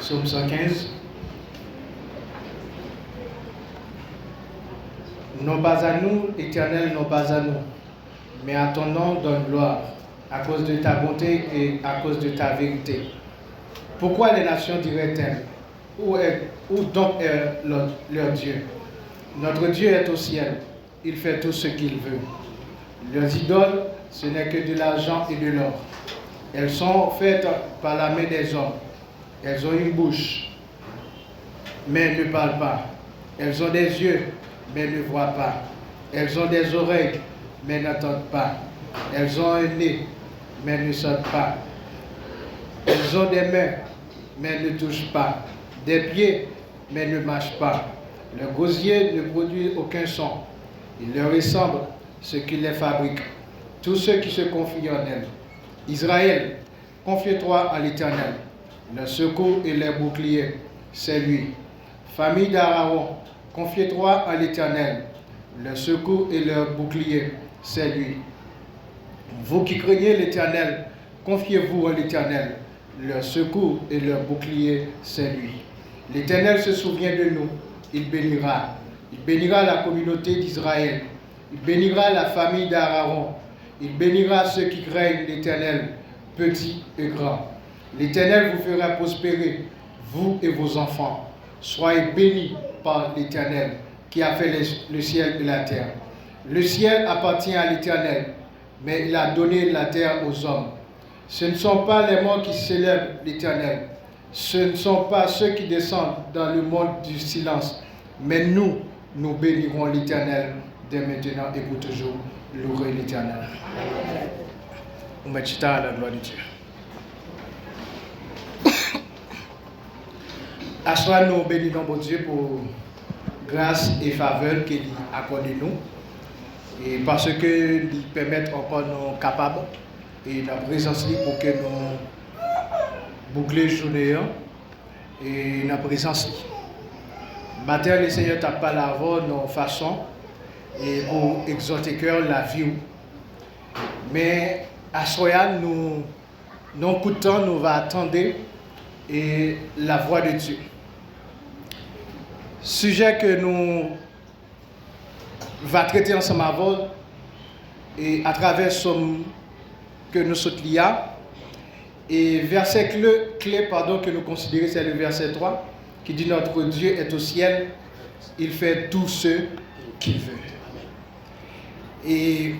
Psaume 115. Non pas à nous, Éternel, non pas à nous, mais à ton nom donne gloire, à cause de ta bonté et à cause de ta vérité. Pourquoi les nations diraient-elles, où donc est leur Dieu? Notre Dieu est au ciel, il fait tout ce qu'il veut. Leurs idoles, ce n'est que de l'argent et de l'or. Elles sont faites par la main des hommes. Elles ont une bouche, mais elles ne parlent pas. Elles ont des yeux, mais elles ne voient pas. Elles ont des oreilles, mais elles n'entendent pas. Elles ont un nez, mais elles ne sentent pas. Elles ont des mains, mais elles ne touchent pas. Des pieds, mais elles ne marchent pas. Le gosier ne produit aucun son. Il leur ressemble ce qui les fabrique. Tous ceux qui se confient en elles. Israël, confie-toi à l'Éternel. Le secours et les boucliers, c'est lui. Famille d'Aaron, confiez-toi à l'Éternel. Le secours et le bouclier, c'est lui. Vous qui craignez l'Éternel, confiez-vous à l'Éternel. Le secours et le bouclier, c'est lui. L'Éternel se souvient de nous. Il bénira. Il bénira la communauté d'Israël. Il bénira la famille d'Aaron. Il bénira ceux qui craignent l'Éternel, petits et grands. L'Éternel vous fera prospérer, vous et vos enfants. Soyez bénis par l'Éternel, qui a fait le ciel et la terre. Le ciel appartient à l'Éternel, mais il a donné la terre aux hommes. Ce ne sont pas les morts qui célèbrent l'Éternel. Ce ne sont pas ceux qui descendent dans le monde du silence. Mais nous bénirons l'Éternel dès maintenant et pour toujours. Louez l'Éternel. On met à la gloire de Dieu. À soi, nous bénissons bon Dieu pour grâce et faveur qu'il accorde nous. Et parce que nous permettent encore nous capables et la présence pour que nous boucler la journée et la présence. Matin, le Seigneur t'a parlé avant nos façons et pour exhorter cœur la vie. Mais à Soya, nous coup de temps, nous va attendre et la voix de Dieu. Sujet que nous va traiter ensemble avant et à travers somme que nous sommes liés. Et verset clé que nous considérons, c'est le verset 3, qui dit notre Dieu est au ciel, il fait tout ce qu'il veut. Et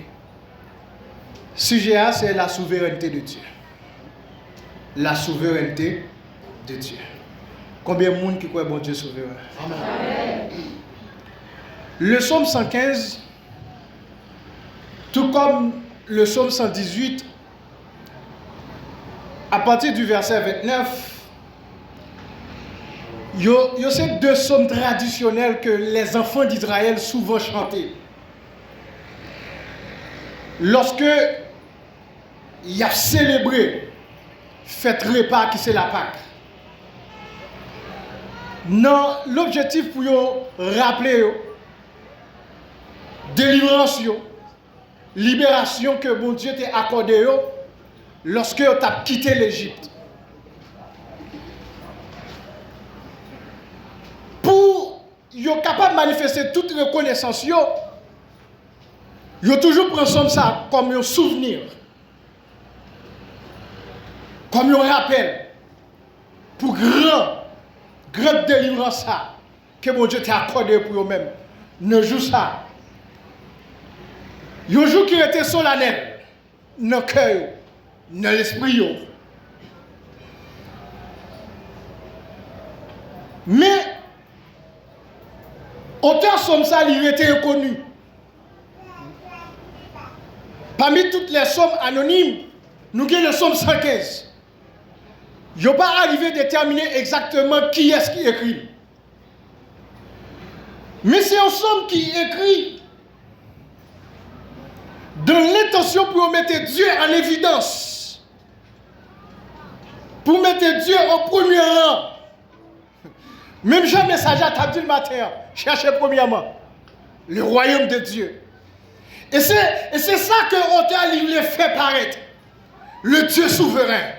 sujet A, c'est la souveraineté de Dieu. La souveraineté de Dieu. Combien de monde qui croit bon Dieu souverain? Amen. Le psaume 115, tout comme le psaume 118, à partir du verset 29, il y a ces deux psaumes traditionnels que les enfants d'Israël souvent chantaient. Lorsque il y a célébré fête repas qui c'est la Pâque. Non, l'objectif pour rappeler délivrance, libération que bon Dieu t'a accordé lorsque tu as quitté l'Égypte. Pour être capable de manifester toute reconnaissance, il toujours prend ça comme un souvenir, comme un rappel pour grande délivrance que mon Dieu t'a accordé pour eux-mêmes. Ne joue ça. Il y a un jour qui était solennel dans le cœur, dans l'esprit. Mais, auteur somme ça, il était inconnu. Parmi toutes les sommes anonymes, nous avons le somme 115. Je n'ai pas arrivé à déterminer exactement qui est-ce qui écrit. Mais c'est un somme qui écrit de l'intention pour mettre Dieu en évidence. Pour mettre Dieu au premier rang. Même Jean Messager a dit le matin, cherchez premièrement le royaume de Dieu. Et c'est ça que l'auteur lui fait paraître. Le Dieu souverain.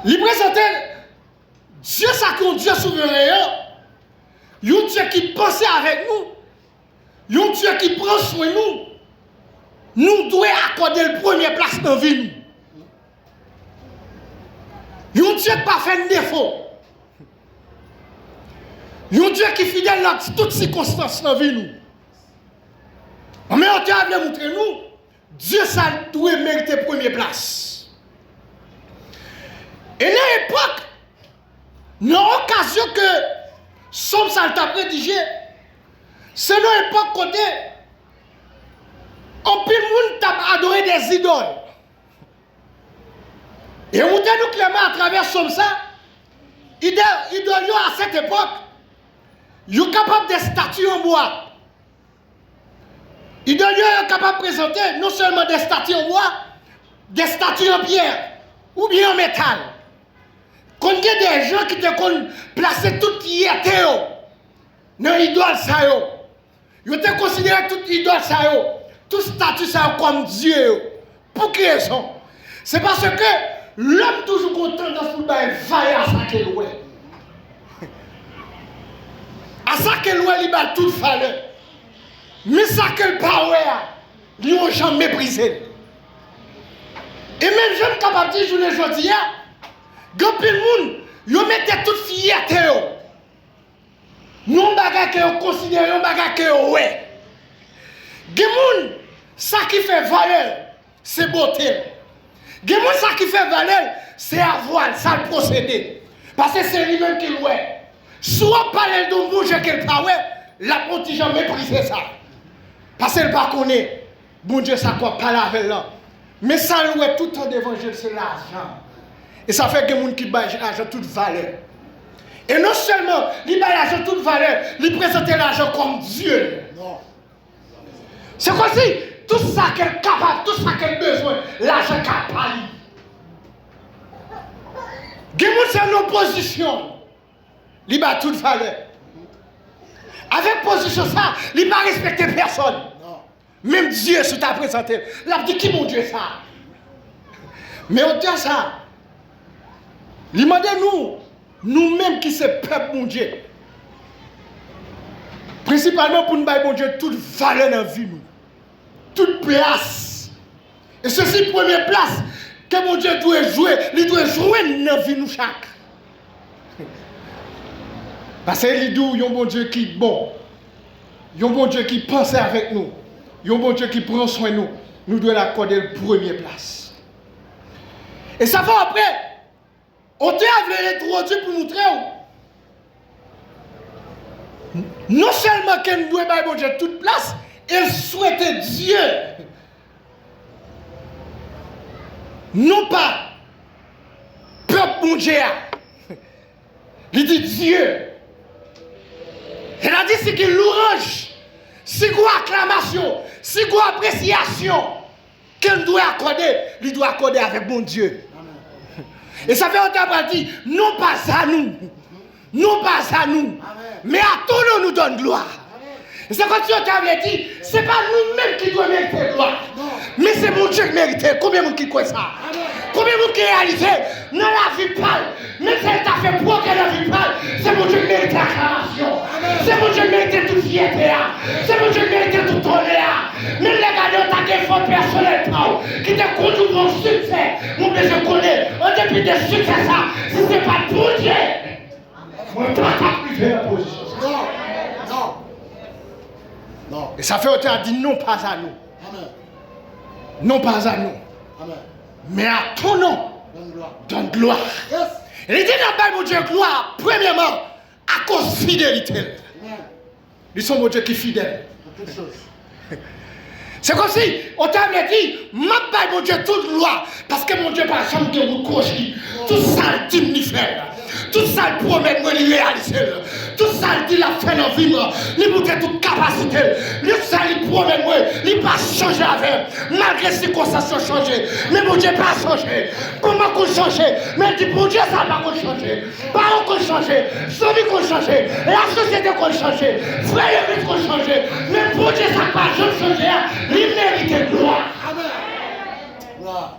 Il présentait Dieu, ça qu'on Dieu souverain, un Dieu qui pense avec nous, un Dieu qui prend soin de nous. Nous devons accorder la première place dans la vie. Un Dieu qui pas fait de défaut. Un Dieu qui est fidèle dans toutes circonstances dans la vie. Mais on t'a montré nous, Dieu ça doit mériter la première place. Et dans l'époque, dans l'occasion que Somme ça t'a rédigé, c'est dans l'époque côté, on peut monde t'a adoré des idoles. Et on dit nous clairement à travers Somme ça, idole à cette époque, ils sont capables de statues en bois. Idole est capable de présenter non seulement des statues en bois, des statues en pierre ou bien en métal. Quand il y a des gens qui te placent toute yété dans l'idole, ils ont considéré toute idole, toute statue comme Dieu. Pour quelle raison? C'est parce que l'homme toujours content dans ce bail vaille à ça qu'il est. À ça qu'il est, il bat toute valeur. Mais ça qu'il pas ils n'ont jamais méprisé. Et même je suis capable de dire, je ne dis pas, quand le monde, ils mettaient toute fierté. Non, bagage que vous considérez, non, bagage que vous ouais. Les gens, ça qui fait valeur, c'est beauté. Les gens, ça qui fait valeur, c'est avoir, ça le procédé. Parce que c'est lui-même qui le ouais. Soit parler de bouche qu'il pas ouais, la ponte jamais méprisé ça. Parce qu'elle ne connaît pas. Bon Dieu, ça ne quoi pas avec là. Mais ça, ouais, tout le temps d'évangile, c'est l'argent. Et ça fait que les gens qui baillent l'argent toute valeur. Et non seulement, ils baillent l'argent toute valeur, ils présentent l'argent comme Dieu. Non. C'est comme si tout ça qu'elle est capable, tout ça qu'elle a besoin, l'argent qu'elle a pas. Les gens c'est en opposition. Ils baillent toute valeur. Avec position ça, il ne va pas respecter personne. Non. Même Dieu se t'a présenté. Il a dit qui mon Dieu ça? Mais au temps ça, il m'a dit nous-mêmes qui sommes peuple mon Dieu. Principalement pour nous donner mon Dieu toute valeur dans la vie, toute place. Et ceci première place que mon Dieu doit jouer, il doit jouer dans la vie nous chaque. Parce qu'il dit, il y a un bon Dieu qui est bon. Il y a un bon Dieu qui pense avec nous. Il y a un bon Dieu qui prend soin de nous. Nous devons l'accorder la première place. Et ça va après. On t'a introduit pour nous montrer. Non seulement que nous devons donner bon Dieu toute place, il souhaitait Dieu. Non pas peuple mon Dieu. Il dit Dieu. Elle a dit c'est qu'il louange, c'est quoi acclamation, c'est quoi appréciation qu'elle doit accorder, il doit accorder avec bon Dieu. Amen. Et ça fait autant dire, non pas à nous, non pas à nous, amen, mais à tout nous nous donne gloire. Amen. Et c'est quand tu as dit, c'est pas nous-mêmes qui devons mériter gloire, mais c'est mon Dieu qui mérite. Combien de monde qui croit ça? Amen. Combien de monde qui réalise dans la vie pâle, même si elle t'a fait provoquer la vie pâle, c'est mon Dieu qui mérite l'acclamation. C'est mon Dieu qui mérite toute fierté. C'est mon Dieu qui mérite tout honneur. Même les gars de ta défense personnelle qui te conduisent au succès, mon Dieu je connais, en dépit des succès, si ce n'est pas pour Dieu, on ne peut pas priver la position. Non. Non. Et ça fait autant à dire non pas à nous. Amen. Non pas à nous. Amen. Mais à ton nom, donne gloire. Yes. Il dit dans la Bible, Dieu gloire, premièrement, à cause de fidélité. Ils sont mon Dieu qui est fidèle. C'est comme si, on t'a dit, ma Bible, mon Dieu, toute gloire, parce que mon Dieu, par exemple, que vous cochez, tout ça, le dit me faire. Tout ça, le promet, moi, le réaliser. Tout ça, il dit la fin de vie, il montre toute capacité. Tout ça, il promet, moi, il pas changer avec. Malgré ces circonstances ont changé. Mais mon Dieu pas changé. Comment qu'on change? Mais il dit, mon Dieu, ça va qu'on changer. Parents qu'on changer. Famille qu'on changer. La société qu'on changer. Frère et qu'on changer. Mais mon Dieu, ça va pas changer. Il mérite gloire. Amen. Gloire.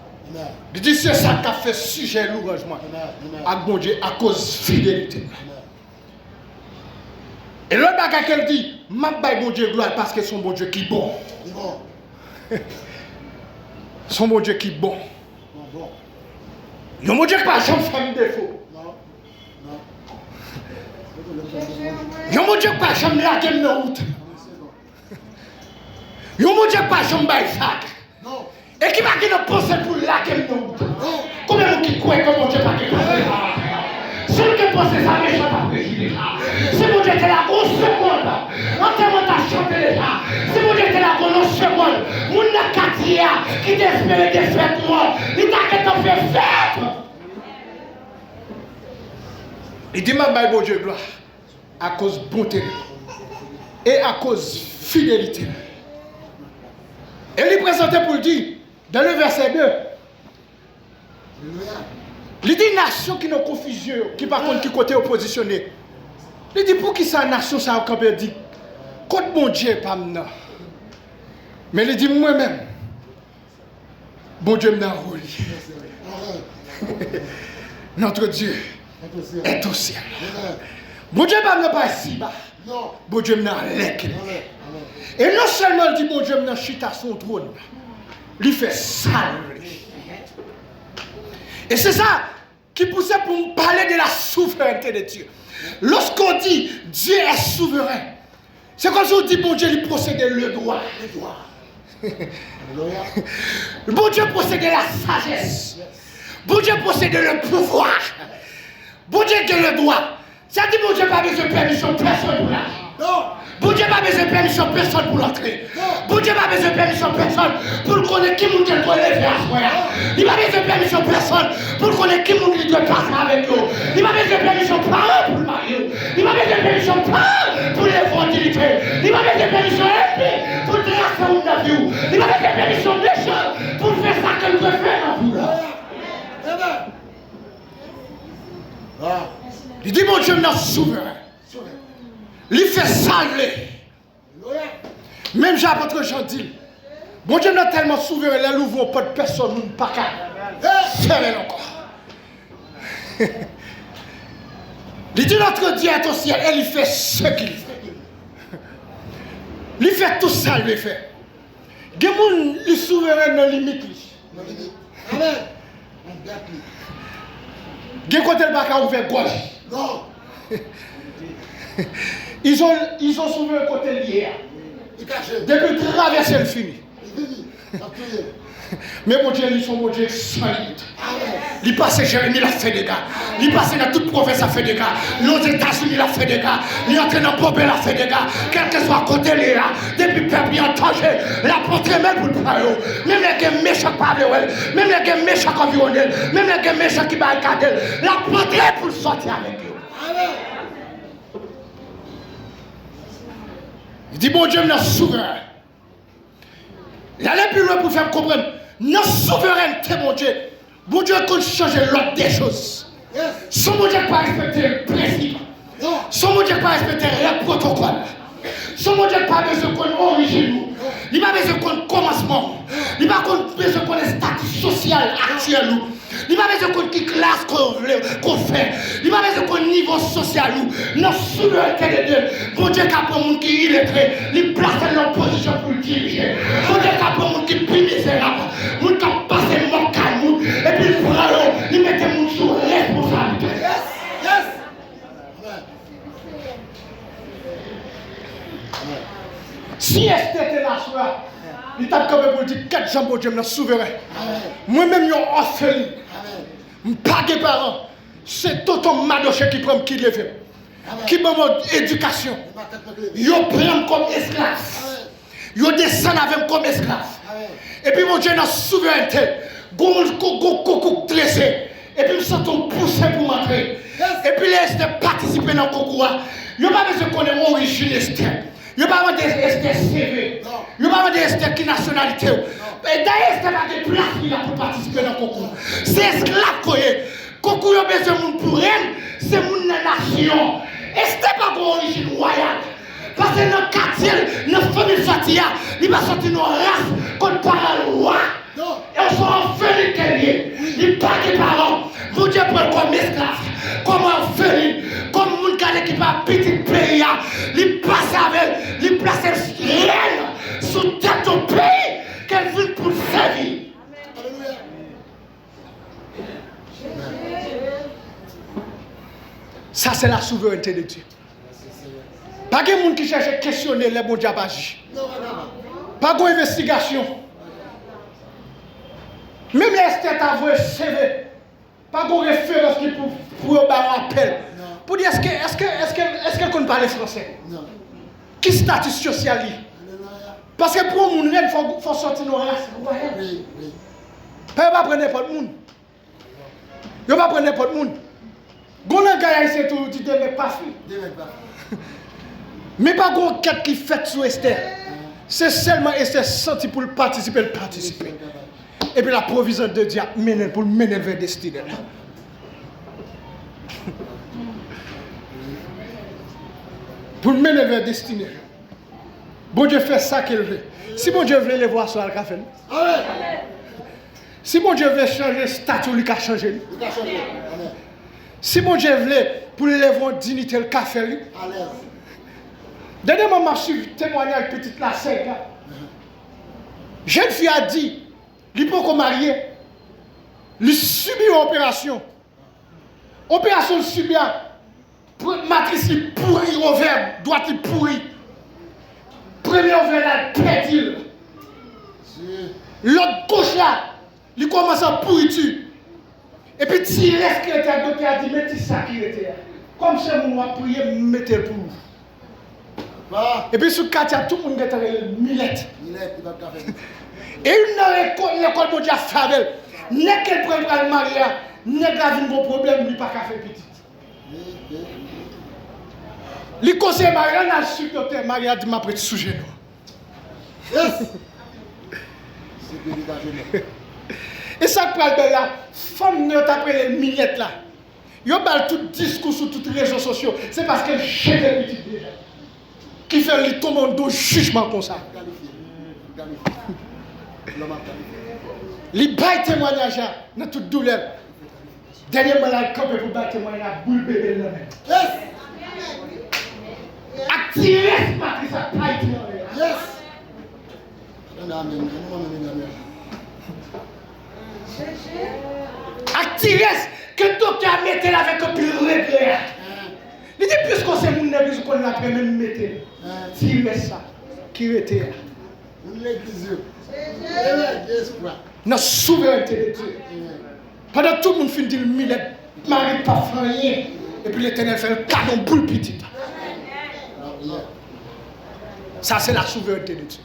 Il dit c'est ça qui a fait sujet louangement à bon Dieu à cause de fidélité. Et l'autre bagage qu'elle dit, m'a baille bon Dieu gloire parce que son bon Dieu qui est bon. Son bon Dieu qui est bon. Yon bon Dieu qui pas jamais fait défaut. Yon bon Dieu qui pas jamais la gueule dans route. Yon bon Dieu qui pas jamais baille sac. Et qui va qui ne pense pour la gueule dans route. Combien de qui croient que mon Dieu pas qui celui qui pense ça méchant après si mon Dieu était là une seconde, en termes de chanter déjà, si mon Dieu était là une seconde, mon Nakatia qui t'espérait des fêtes moi, il t'a qu'à faire fête. Il dit ma Bible Dieu gloire à cause de bonté et à cause de fidélité. Et il présentait pour le dire dans le verset 2. Il dit nation qui n'a confusion, qui par contre qui côté oppositionné. Il dit pour qui ça nation ça quand il dit contre mon Dieu pas maintenant. Mais il dit moi-même bon Dieu m'a roulé. Notre Dieu est au ciel. Bon Dieu pas ici bas. Bon Dieu m'a lek. Et non seulement il dit bon Dieu m'a chita son trône. Il fait sale. Et c'est ça qui poussait pour me parler de la souveraineté de Dieu. Lorsqu'on dit Dieu est souverain, c'est comme si on dit bon Dieu lui possédait le droit. Bon Dieu possédait la sagesse. Bon Dieu possédait le pouvoir. Bon Dieu a le droit. Ça dit bon Dieu n'a pas besoin de permission personne pour là. Bon Dieu n'a pas besoin de permission personne pour l'entrer. Bon Dieu n'a pas besoin de permission personne pour connaître qui moun doit lever à soi. Il n'a pas besoin de permission personne pour connaître qui moun doit passer avec nous. Il n'a pas besoin de permission parent pour le marier. Il n'a pas besoin de permission parent pour l'évangélité. Il n'a pas besoin de permission ennemi pour tracer où la vie. Il n'a pas besoin de permission méchant pour faire ça que nous devons faire dans vous. Il dit mon Dieu n'est souverain. Il fait saler. Même j'apôtre Jean dit, mon Dieu n'est tellement souverain, il n'ouvre pas de personne, nous ne pas qu'à faire encore. Il dit notre Dieu est au ciel et il fait ce qu'il fait. Il fait tout ça, il fait. Il est souverain dans les limites. Amen. Il y a côté le bac à ouvert gauche. Non. Ils ont soulevé le côté lié. Depuis traverser le fini. Mais mon Dieu, ils sont mon Dieu solide. Il passe Jérémie, il a fait des gars. Il passe dans toute province, il a fait des gars. Aux États-Unis, il a fait des gars. Il entre dans Bobel, il a fait des gars. Quel que soit côté là, depuis le peuple, il a entendu la portée même pour le parler. Même les gars méchants parlent, même les gars méchants environnés, même les gars méchants qui barricadent, la portée pour sortir avec eux. Il dit, bon Dieu, nous sommes souverains. Il allait plus loin pour faire comprendre. Notre souveraineté, mon Dieu. Bon Dieu, qu'on change l'ordre des choses. Son bon Dieu pas respecter le principe. Son bon Dieu pas respecter le protocole. Son bon Dieu pas besoin qu'on origine. Il n'a pas besoin qu'on commencement. Il n'a pas besoin qu'on ait statut social actuel. Il n'a pas besoin qu'on qui classe qu'on fait. Il n'a pas besoin qu'on niveau social. Notre souveraineté de Dieu. Bon Dieu qui a pour monde qui illettré. Il place dans position pour le diriger. Bon Dieu qui a pour monde qui est plus misérable. Mon qui a passé mon calme. Et puis il prend l'eau. Il met mon sous responsabilité. Yes. Si Esther était là, il t'a comme pour dire 4 jambes, Dieu, je suis souverain. Moi-même, je suis orphelin. Je ne suis pas des parents. C'est Tonton Madoché qui prend qui le fait. Qui prend mon éducation. Je prends comme esclave. Je descends avec comme esclave. Et puis, mon Dieu, dans la souveraineté, je dressé. Et puis, je sens poussé pour m'entrer. Et puis, Esther participer dans le concours. Je n'ai pas besoin de connaître l'origine Esther. Il n'y a pas de Esther CV. Il n'y a pas de Esther qui nationalité. Et d'ailleurs, Esther a des places pour participer dans le concours. C'est esclave qu'on est. Concours, il y a besoin de monde pour elle. C'est mon nation. Esther n'a pas d'origine royale. Parce que dans le quartier, dans la famille Fatia, il va sortir une race qu'on parle roi. Et on s'en fait les il pas de parents. Mon Dieu prend comme esclave, comme orpheline, comme mon gars qui va petit pays, il passe avec, il place rien sous tête au pays qu'elle vit pour servir. Ça, c'est la souveraineté de Dieu. Pas de monde qui cherche à questionner les bons dieux agir. Pas d'investigation. Même les Esther t'a envoyé CV. Pas de référence qui pour avoir appel. Pour dire est-ce qu'elle connaît parler français? Non. Qui statut social? Parce que pour nous, il faut sortir nos races. Oui. Pas prendre n'importe monde. Il ne va pas prendre n'importe monde. Golan gars ici tout tu te mets pas fui. Mais pas gon quête qui fait sur Esther. C'est seulement Esther senti pour participer. Et puis la provision de Dieu mène pour mener vers le destin. Pour mener vers le destin. Bon Dieu fait ça qu'il veut. Si bon Dieu veut les voir sur le café. Si bon Dieu veut changer le statut, il va changer. Si mon Dieu voulait pour l'élever en dignité le café, dernièrement, je suis témoignage petite la 5 ans. Jeune fille a dit, il peut qu'on marie, il subit une opération. Opération subie, matrice pourrie au verbe, droite pourrie. Premier au verbe là, perdu. L'autre gauche là, il commence à pourriture. Et puis, si il reste qu'il était, le docteur a dit, mettez ça qui était. Comme ça, on va prier, mettez pour vous. Et puis, sur le quartier, tout le monde est millette. Et une l'école, mon Dieu, a fait. N'est qu'elle prend le mariage, n'est qu'elle a un problème, il n'y a pas qu'à faire petit. Les conseils mariage, on a su que le docteur Maria dit, m'a prêté sous genou. Et ça parle de la femme ne après les millettes là. Yo parle tout discours sur toutes les réseaux sociaux. C'est parce qu'elle jette les petites déjà. Qui fait lui tomber en dos jugement comme ça. Les bails témoignages dans toute douleur. Dernièrement là, quand vous bail témoignage, boule bébé là même. Attirez ce matrice à paille. Yes. Activez que le docteur a mis avec un pile regret. Il dit plus qu'on sait mon église qu'on l'a même mettre. S'il met ça, qui était. Dans la souveraineté de Dieu. Pendant tout le monde finit de millet, Marie pas rien. Et puis l'Éternel fait le canon boule petit. Ça c'est la souveraineté de Dieu.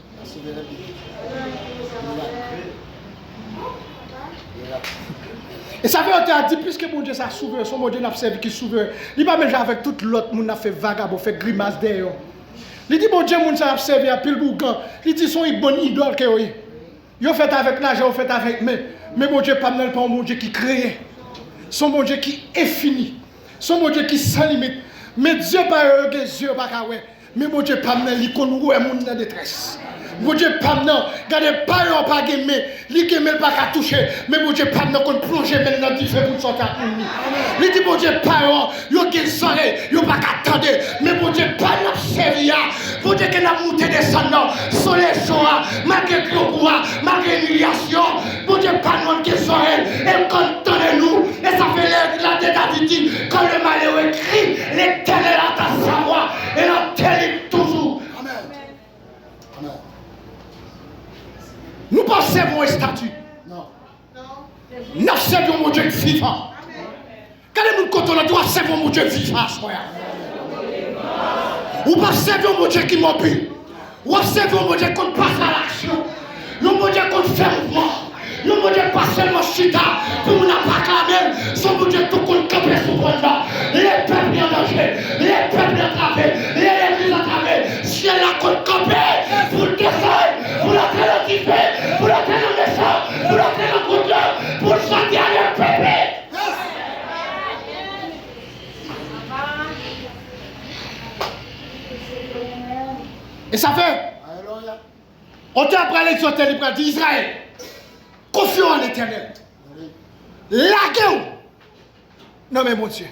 Et ça fait on dit puisque mon Dieu ça souverain, son mon Dieu n'a servi qui souverain. Il pas même avec tout l'autre monde n'a fait vagabond, fait grimace derrière. Il dit mon Dieu mon ça a servi à pile boucan. Il dit son bonne idole que oui. Yo fait avec l'argent, fait avec mais mon Dieu pas mon Dieu qui crée. Son mon Dieu qui est fini. Son mon Dieu qui sans limite. Mais Dieu pas des yeux pas ouais. Mais mon Dieu pas il connaît monde en détresse. Mon Dieu, pas non, regardez pas yon pas gamer, li gamer pas qu'à toucher, mais mon Dieu, pas non qu'on plonge maintenant dans différents pour sortir à nous. Li dit mon Dieu, pas yon gen soleil, yon pas qu'à attendre, mais mon Dieu, pas non servia, mon Dieu, qu'elle a monté descendant, soleil choix, malgré gloire, malgré humiliation, mon Dieu, pas non gen soleil, et contente nous, et ça fait la de David dit, quand le malheureux crie, l'Éternel entend sa voix, et l'entend toujours. Nous ne servons un statut. Non. Nous servons mon Dieu vivant. Quand nous comptons, nous servons mon Dieu vivant. Nous ne servons mon Dieu qui mobile. Nous servons mon Dieu qui passe à l'action. Nous mon Dieu qui fait mouvement. Nous mon Dieu pas seulement chita pour nous pas clamer. Son mon Dieu tout compte camper sous bonheur. Les peuples en danger. Les peuples en travers. Les églises en travers. Si elle a compte camper pour le dessin, pour la téléviser, pour la télévision, pour la télévision, pour sortir les peuples. Et ça fait. On t'a parlé de Israël. Confions en l'Éternel. Laguez-vous. Non mais mon Dieu.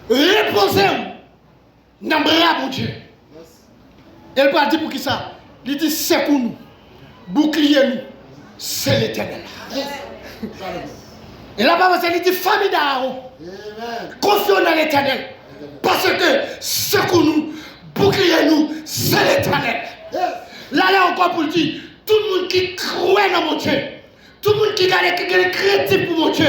Reposez-vous. Non mais mon Dieu. Elle va dire pour qui ça? Il dit c'est pour nous. Bouclier nous. C'est l'Éternel. Et là-bas, il dit famille d'Aaron. Confions dans l'Éternel. Parce que secours nous, bouclier nous, c'est l'Éternel. Là, encore pour dire, tout le monde qui croit dans mon Dieu, tout le monde qui a les créatifs pour mon Dieu,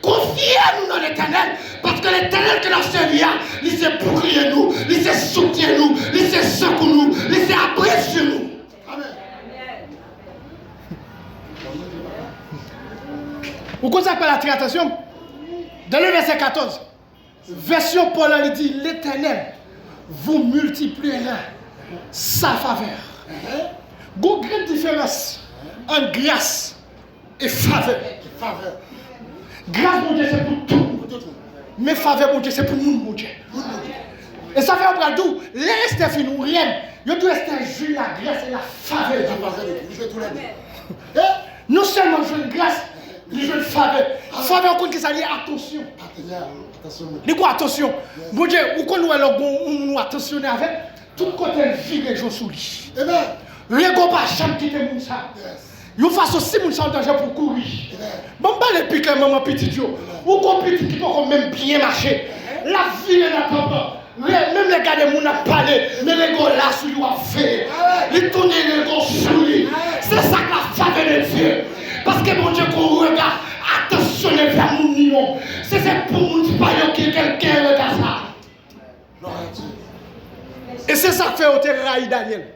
confiez-nous dans l'Éternel. Parce que l'Éternel que nous servons, il sait bouclier nous, il sait soutenir nous, il sait secours nous, il sait apprécier nous. Pourquoi ça appelle attention? Dans le verset 14, version Paul, il dit l'Éternel vous multipliera sa faveur. Il y a une grande différence entre grâce et faveur. Grâce, mon Dieu, c'est pour tout. Mais faveur, mon Dieu, c'est pour nous, mon Dieu. Et ça fait un bras doux. Les restes nous rien. Il doit rester juste la grâce et la faveur. Non seulement jouer une grâce, il joue une faveur. Faveur, on ça dit attention. Dis quoi attention? Mon Dieu, où qu'on nous attentionner avec, tout côté vire les gens sous lui. Les gars pas jamais quitter mon ça. Ils fassent aussi mon ça en danger pour courir. Bon, pas les piquer maman petit Joe. Ou qu'on petit qui peut même bien marcher. La vie est là pas. Même les gars de mon a parlé, mais les gars là sur lui a fait. Ils tournent les gars sur lui. C'est ça que la faveur de Dieu. Parce que mon Dieu, qu'on regarde, attention vers mon niveau. C'est pour mon pas que quelqu'un regarde ça. Et c'est ça que fait au terrain Daniel.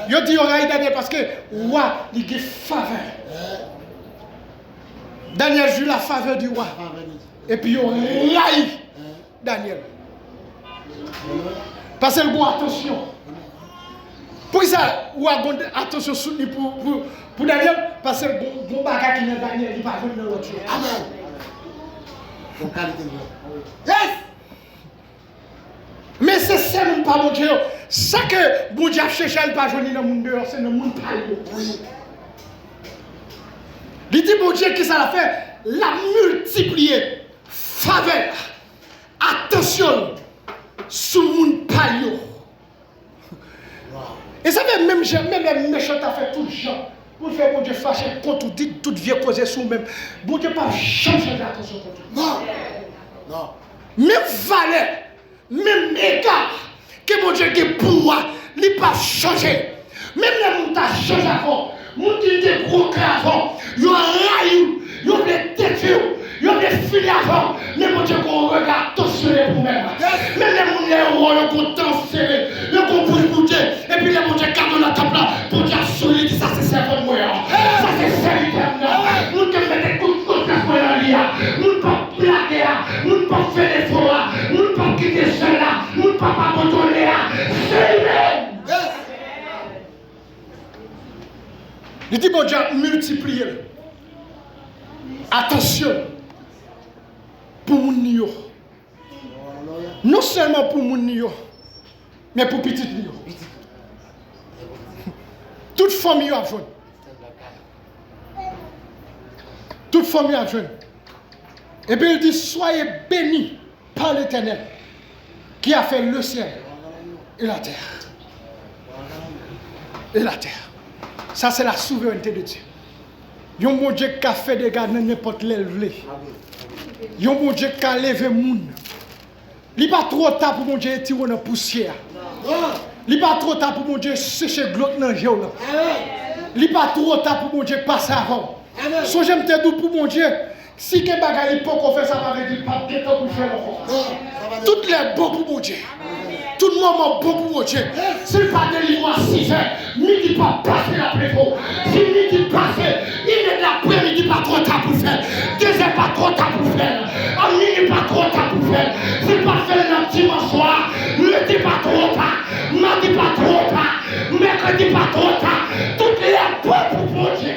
Il dit au Daniel parce que roi, il a faveur. Daniel joue la faveur du roi. Et puis il raille Daniel. Parce que le roi, attention. Pour ça, roi, attention soutenu pour Daniel. Parce que le bon bagage qui est dans Daniel, il va venir dans l'autre. Amen. Yes! Mais c'est ça, mon pas mon Dieu. Ça que mon Dieu a cherché, il pas joindre dans le monde dehors, c'est dans le monde pas. Oui. Il dit, mon Dieu, qui ça l'a fait? La multiplier. Faveur. Attention. Sous le monde pas. Et ça fait même les méchants a fait tout le genre. Pour faire mon Dieu fâché contre tout, dit toute vie posée sur même. Mon Dieu pas changer d'attention contre tout. Non. Non. Même valeur. Même écart que mon Dieu qui pouvoir, il n'a pas changé. Même les gens qui changé avant, les gens qui étaient procréés avant, ils ont raillé, ils ont détruit, ils ont défilé avant. Mais mon Dieu qu'on regarde tous sur les vous-même. Même les gens qui ont dansé, ils ont bouté, et puis les gens qui ont dans la table là, pour dire sur ça c'est servant de moi. Ça c'est serviteur. Nous qui mettons des coups de contact pour l'IA, nous ne pas blaguer, nous ne pas faire des faux, nous ne pas quitter cela, nous ne pas contrôler. C'est lui-même. Il dit bon Dieu, multipliez. Attention pour mon nio. Non seulement pour mon nio, mais pour petit nio. Toute famille a besoin. Toute famille a besoin. Et bien il dit soyez bénis par l'Éternel qui a fait le ciel et la terre. Et la terre. Ça, c'est la souveraineté de Dieu. Il y a un bon Dieu qui a fait des gars dans n'importe l'élevé. Il y a un bon Dieu qui a levé le monde. Il n'est pas trop tard pour mon Dieu tirer dans la poussière. Il n'est pas trop tard pour mon Dieu sécher glotte dans le géo. Il n'est pas trop tard pour mon Dieu passer avant. So j'aime te dire pour mon Dieu, si quelqu'un bagaille pas qu'on fait ça, ça veut dire pas de temps pour faire le toutes les bons pour mon Dieu. Tout le monde bon pour mon Dieu. S'il pas délivré à 6 heures, midi pas passer la préfo. Si midi passé, il est l'après-midi pas trop tard pour faire. 2 heures pas trop tard pour faire. À minuit pas trop tard pour faire. C'est pas faire le dimanche soir. Lundi pas trop tard. Mardi pas trop tard. Mercredi pas trop tard. Toutes les bons pour mon Dieu.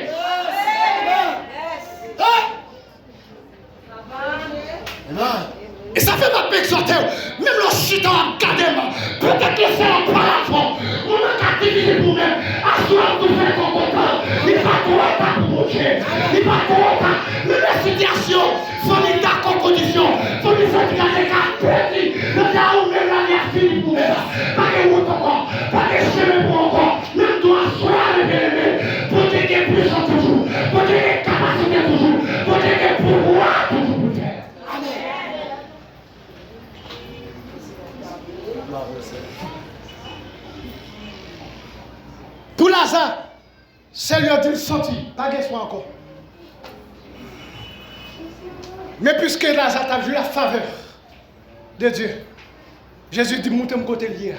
Et ça fait ma exhorter, même le chita en cadem, peut-être que c'est un parafond, on a qu'à diviser pour même, à soir nous faisons content. Il va tout être pour mon Dieu. Il va tout être. La situation, son état en condition, son état de petit, le là où même la vie a fini pour elle. Pas de route encore, pas de chemin pour encore. Même toi, sois le bien-aimé. Pour te gagner puissance toujours, pour te gagner capacité toujours, pour te gagner pouvoir toujours pour faire. Pour Lazare, c'est lui dit sorti, pas d'espoir encore. Mais puisque Lazare a vu la faveur de Dieu, Jésus dit montez mon côté lié.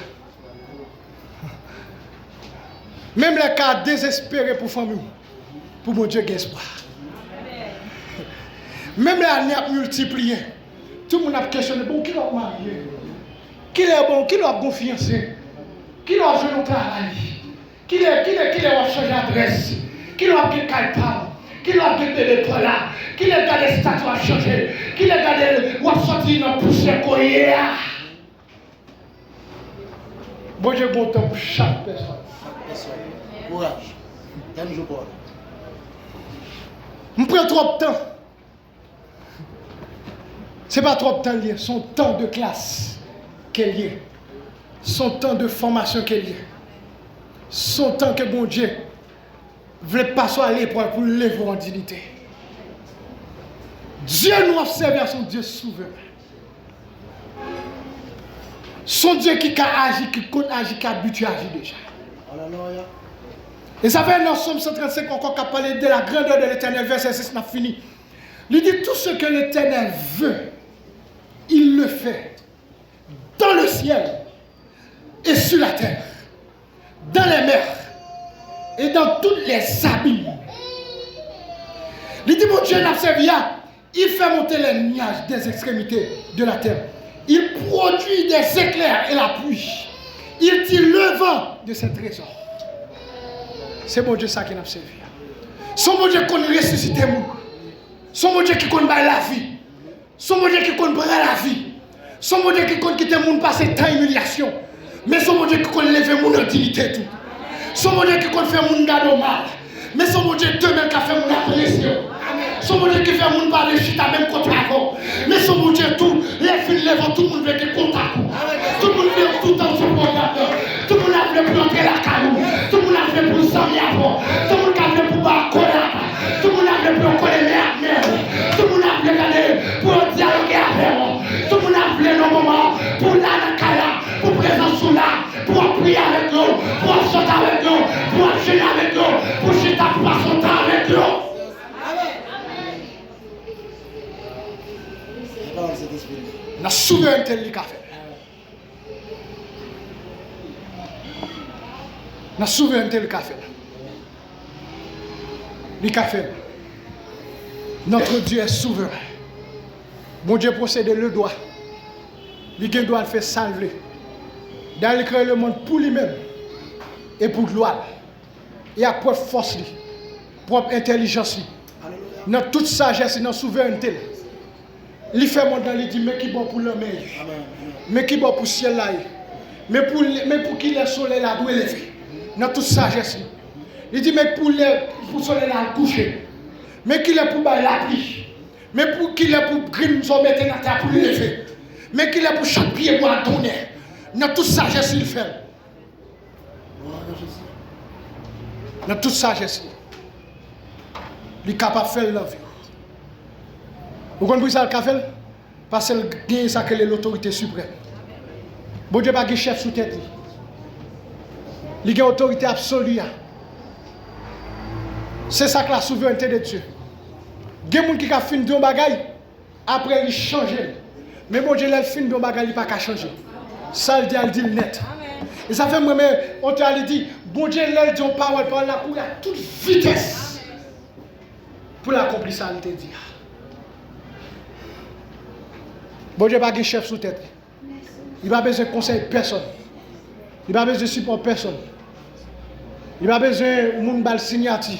Même les cas désespérés pour famille, pour mon Dieu, espoir. Même les années multipliées, tout le monde a questionné bon, qui l'a marié, qui est bon, qui l'a confiance, qui l'a joué au travail, qui l'a changé d'adresse, qui l'a gagné calpable, qui l'a gagné l'étoile là, qui l'a gardé statut à changer, qui l'a gardé ou a sorti dans poussière courrier. Bon Dieu, bon temps pour chaque personne. Courage. T'aimes jouer quoi? Je prends trop de temps. Ce n'est pas trop de temps lié. Son temps de classe qu'elle est lié. Son temps de formation qu'elle est lié. Son temps que bon Dieu ne veut pas soit aller pour lever en dignité. Dieu nous observe à son Dieu souverain. Son Dieu qui a agi, qui compte agir, qui a habitué à agir déjà. Alléluia. Et ça fait dans Somme 135 encore qu'à parler de la grandeur de l'Éternel, verset 6 n'a fini. Il dit tout ce que l'Éternel veut, il le fait dans le ciel et sur la terre, dans les mers et dans toutes les abîmes. Il dit mon Dieu n'a servi à, il fait monter les nuages des extrémités de la terre. Il produit des éclairs et la pluie. Il tire le vent de ses trésors. C'est mon Dieu ça qui n'a servi. Son mon Dieu qui connaît ressusciter nous. Son mon Dieu qui connaît la vie. Son mon Dieu qui connaît prendre la vie. Son mon Dieu qui connaît quitter le monde passer tant humiliation. Mais son mon Dieu qui connaît lever mon utilité tout. Son mon Dieu qui connaît faire mon garde mal. Mais son mon Dieu demain qui a fait mon appréciation. Son mon Dieu qui fait mon parler chita même contre avant. Mais son mon Dieu tout les filles lèvent tout le monde veut que contact. Tout le monde veut tout le temps sur mon ordinateur. Tout le monde a voulu planter la caillou. Tout le monde a voulu pour s'en avant. Tout le monde a voulu pour battre collab. Tout le monde a voulu pour coller les mères. Tout le monde a voulu aller pour dialoguer avec moi. Tout le monde a voulu nos moments pour la nakala, pour présence sous là, pour prier avec nous, pour chanter avec nous, pour enchaîner avec nous, pour chita pour passer son temps avec nous. La souveraineté de l'État. La souveraineté de l'État. L'État. Notre Dieu est souverain. Mon Dieu possède le doigt. Il doit le faire salver. D'aller créer le monde pour lui-même et pour gloire. Et à propre force, propre intelligence, dans toute sagesse et dans souveraineté. Il fait mon dans il dit mais qui bon pour l'homme, mais qui bon pour le ciel là, mais pour qui le soleil là doit lever. Dans toute sagesse. Il dit mais pour le soleil là coucher, mais qui est pour la pluie, mais pour qui est pour green son mettre dans terre pour lever, mais qui est pour chaque pied pour donner. Dans toute sagesse il fait. Dans toute sagesse, il est capable de faire la vie. Vous comprenez ça le café? Parce que ça que l'autorité suprême. Bon Dieu pas de chef sous tête. Il y a autorité absolue. C'est ça que la souveraineté de Dieu. Il y a des gens qui ont fini de bagaille, après il change. Mais bon Dieu, il fin de bagaille, il pas qu'à changer. Ça il dit net. Et ça fait moi on t'a dit bon Dieu il dit parole par là pour à toute vitesse pour l'accomplir ça il te dit. Bon Dieu pas de chef sous tête. Il n'a pas besoin de conseil personne. Il n'a pas besoin de support personne. Il n'a pas besoin de monde bal signature.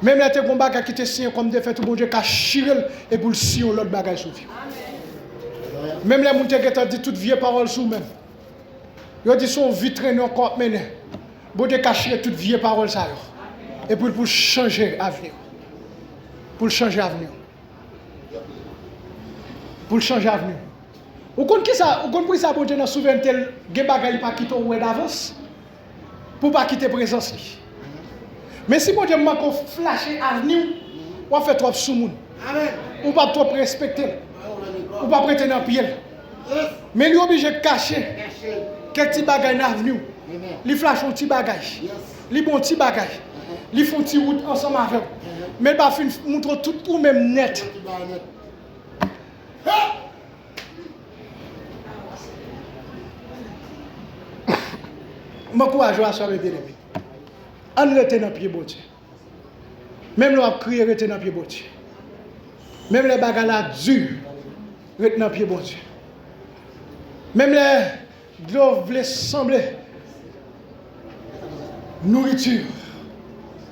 Même les combats qui te signent comme défaite, bon Dieu qui chirel et pour le signer l'autre bagage sur vie. Même les gens qui te dit toutes vieilles paroles sur même. Ils disent son vie traîne encore mené. Bon Dieu cacher toute vieille parole ça yo. Et pour changer l'avenir. Pour changer l'avenir. Pour changer l'avenir. Vous comprenez ça? Vous comprenez ça bon Dieu dans souveraineté gen bagay pas quitter ou d'avance pour pas quitter présence li. Mais si bon Dieu m'a qu'on flasher avenir, ou fait trop sous moun. Amen. Ou pas trop respecter. Ou pas prêter dans pied. Mais il est obligé de cacher quelques petits bagages dans l'avenir. Il flash un petit bagage. Il bon petit bagage. Il font petit route ensemble avec. Mais il va montrer tout ou même net. M'encourage à ça, mes bien-aimés. On rete dans pied bon Dieu. Même l'on a crié rete dans pied bon Dieu. Même les bagages là durs, rete dans pied bon Dieu. Même les gloves voulaient sembler nourriture,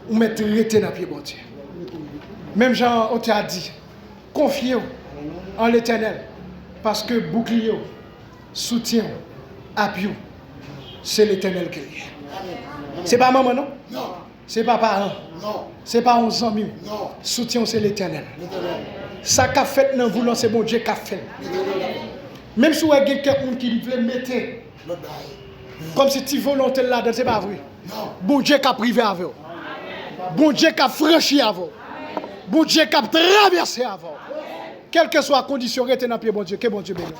ou mettre rete dans pied bon Dieu. Même Jean on t'a dit, confiez en l'Éternel, parce que bouclier, soutien, appui, c'est l'Éternel qui est. C'est pas maman, non? Non. C'est pas parent. Non. C'est pas 11 amis. Non. Soutien, c'est l'Éternel. L'Éternel. Ça qu'a fait dans vous, c'est bon Dieu qui a fait. Même si vous avez quelqu'un qui veut mettre, L'autre bail. comme si tu volonté là-dedans, c'est pas vrai. Non. Bon Dieu qui a privé avec vous. Bon Dieu qui a franchi avec vous. Bon Dieu qui a traversé avec vous. Quelle que soit la condition, restez dans le pied, bon Dieu. Que bon Dieu bénisse.